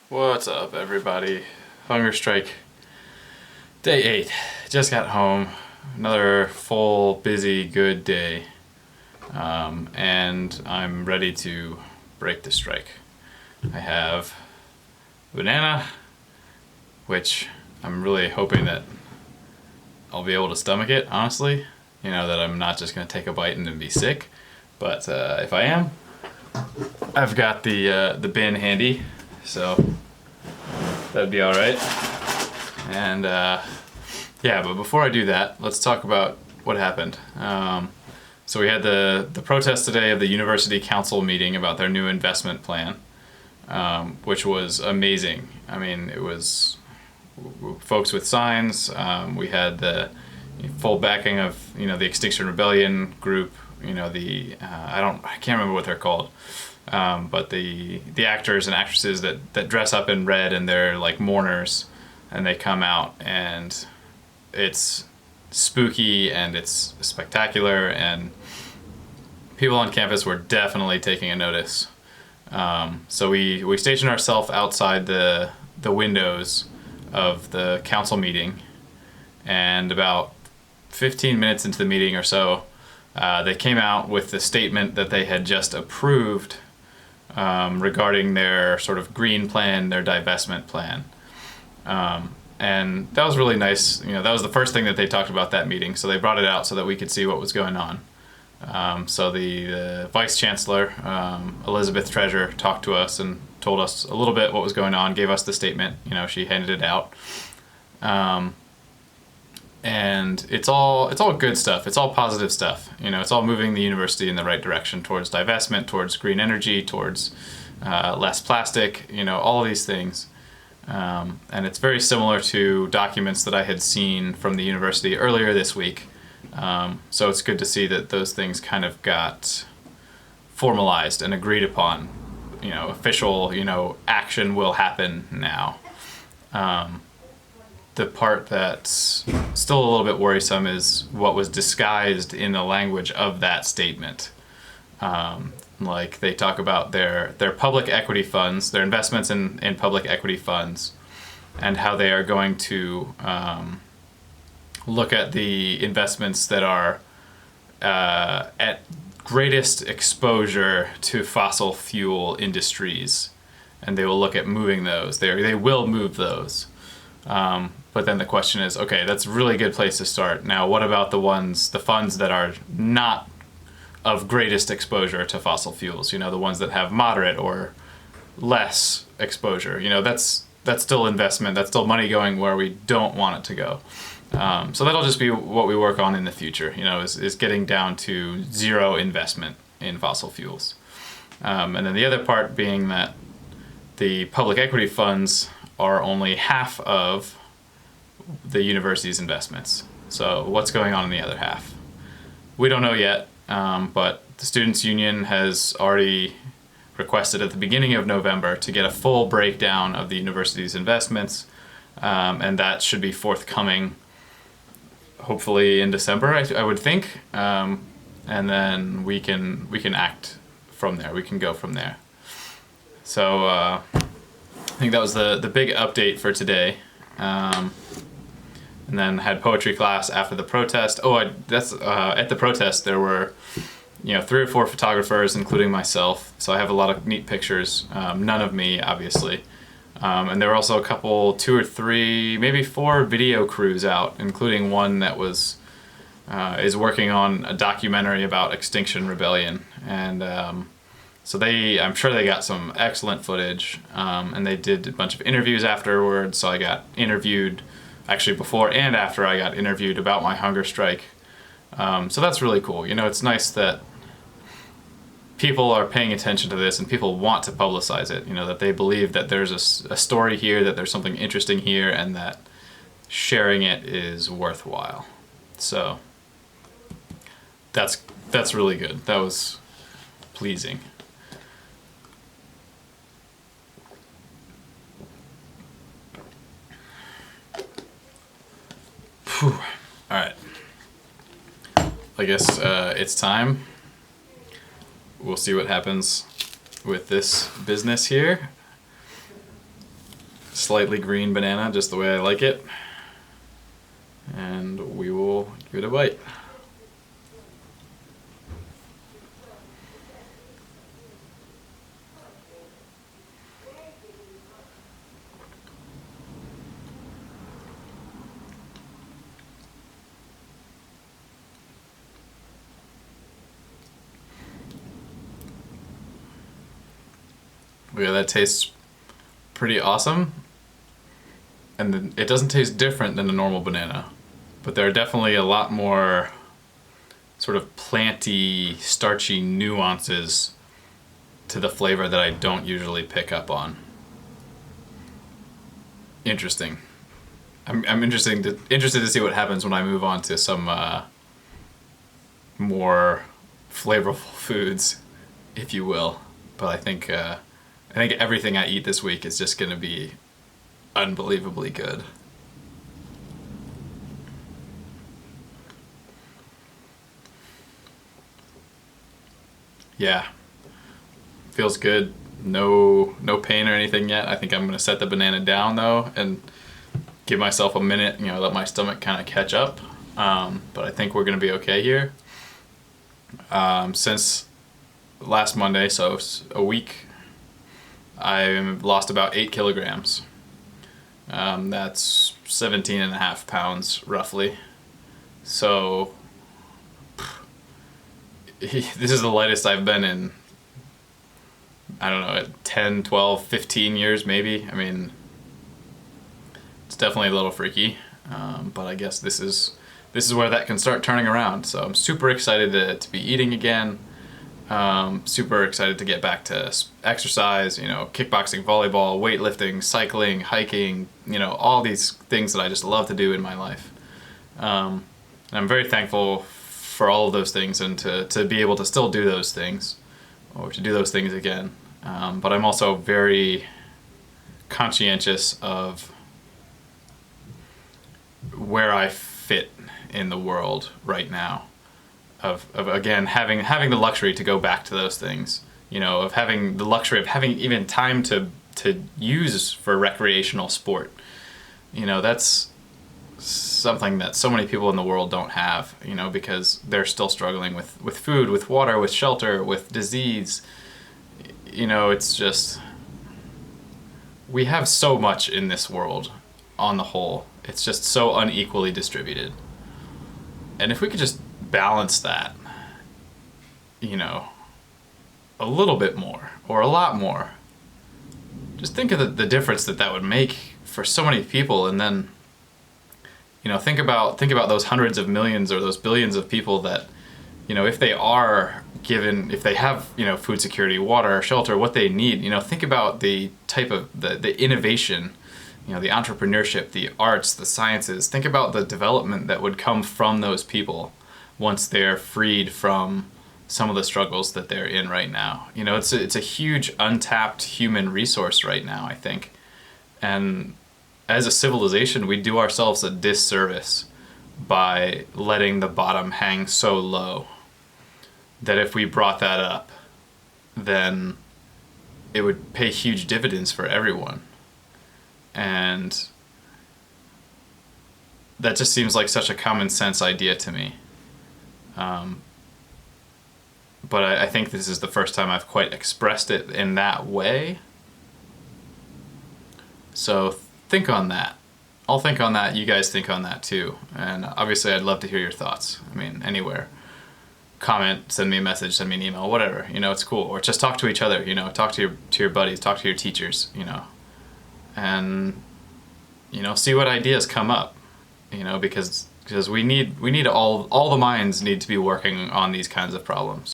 What's up, everybody? Hunger strike day 8. Just got home. Another full, busy, good day. And I'm ready to break the strike. I have a banana, which I'm really hoping that I'll be able to stomach it, honestly. You know, that I'm not just going to take a bite and then be sick. But if I am, I've got the bin handy, so that'd be all right. And yeah, but before I do that, let's talk about what happened. So we had the protest today of the university council meeting about their new investment plan, which was amazing. I mean, it was folks with signs. We had the full backing of the Extinction Rebellion group. I can't remember what they're called. But the actors and actresses that dress up in red and they're like mourners, and they come out, and it's spooky and it's spectacular, and people on campus were definitely taking a notice. So we stationed ourselves outside the windows of the council meeting, and about 15 minutes into the meeting or so, they came out with the statement that they had just approved regarding their sort of green plan, their divestment plan. And that was really nice. That was the first thing that they talked about that meeting. So they brought it out so that we could see what was going on. So the Vice Chancellor, Elizabeth Treasure, talked to us and told us a little bit what was going on, gave us the statement. She handed it out. And it's all good stuff. It's all positive stuff. It's all moving the university in the right direction towards divestment, towards green energy, towards less plastic, all of these things. And it's very similar to documents that I had seen from the university earlier this week. So it's good to see that those things kind of got formalized and agreed upon. Official, action will happen now. The part that's still a little bit worrisome is what was disguised in the language of that statement. Like they talk about their public equity funds, their investments in public equity funds, and how they are going to look at the investments that are at greatest exposure to fossil fuel industries, and they will look at moving those. They will move those. But then the question is, okay, that's a really good place to start. Now, what about the funds that are not of greatest exposure to fossil fuels? The ones that have moderate or less exposure. That's still investment. That's still money going where we don't want it to go. So that'll just be what we work on in the future. Is getting down to zero investment in fossil fuels. And then the other part being that the public equity funds are only half of the university's investments. So what's going on in the other half? We don't know yet, but the Students' Union has already requested at the beginning of November to get a full breakdown of the university's investments, and that should be forthcoming hopefully in December, I would think, and then we can act from there. We can go from there. So I think that was the big update for today. And then had poetry class after the protest. At the protest there were 3 or 4 photographers, including myself. So I have a lot of neat pictures. None of me, obviously. And there were also a couple, 2 or 3, maybe 4 video crews out, including one that is working on a documentary about Extinction Rebellion. And so I'm sure they got some excellent footage, and they did a bunch of interviews afterwards. So I got interviewed, actually before and after I got interviewed about my hunger strike. So that's really cool. It's nice that people are paying attention to this and people want to publicize it, that they believe that there's a story here, that there's something interesting here, and that sharing it is worthwhile. So that's really good. That was pleasing. Whew. All right. I guess it's time. We'll see what happens with this business here. slightly green banana, just the way I like it. And we will give it a bite. Yeah, that tastes pretty awesome. And it doesn't taste different than a normal banana, but there are definitely a lot more sort of planty, starchy nuances to the flavor that I don't usually pick up on. Interesting. I'm interested to see what happens when I move on to some more flavorful foods, if you will. But I think everything I eat this week is just going to be unbelievably good. Yeah, feels good. No pain or anything yet. I think I'm gonna set the banana down though and give myself a minute. Let my stomach kind of catch up. But I think we're gonna be okay here. Since last Monday, so a week, I've lost about 8 kilograms. That's 17.5 pounds roughly. So this is the lightest I've been in, I don't know, 10, 12, 15 years maybe. I mean, it's definitely a little freaky, but I guess this is where that can start turning around. So I'm super excited to be eating again. Super excited to get back to exercise, kickboxing, volleyball, weightlifting, cycling, hiking, all these things that I just love to do in my life. And I'm very thankful for all of those things and to be able to still do those things or to do those things again. But I'm also very conscientious of where I fit in the world right now. Of again having the luxury to go back to those things, of having the luxury of having even time to use for recreational sport. That's something that so many people in the world don't have, because they're still struggling with food, with water, with shelter, with disease. It's just, we have so much in this world on the whole. It's just so unequally distributed. And if we could just balance that, a little bit more or a lot more, just think of the difference that would make for so many people. And then think about those hundreds of millions or those billions of people that, if they are given, if they have, food security, water, shelter, what they need, think about the type of the innovation, the entrepreneurship, the arts, the sciences. Think about the development that would come from those people once they're freed from some of the struggles that they're in right now. It's a huge untapped human resource right now, I think. And as a civilization, we do ourselves a disservice by letting the bottom hang so low that if we brought that up, then it would pay huge dividends for everyone. And that just seems like such a common sense idea to me. But I think this is the first time I've quite expressed it in that way. So think on that. I'll think on that. You guys think on that too. And obviously I'd love to hear your thoughts. I mean, anywhere. Comment, send me a message, send me an email, whatever. It's cool. Or just talk to each other, talk to your buddies, talk to your teachers, and, see what ideas come up, because we need all the minds need to be working on these kinds of problems.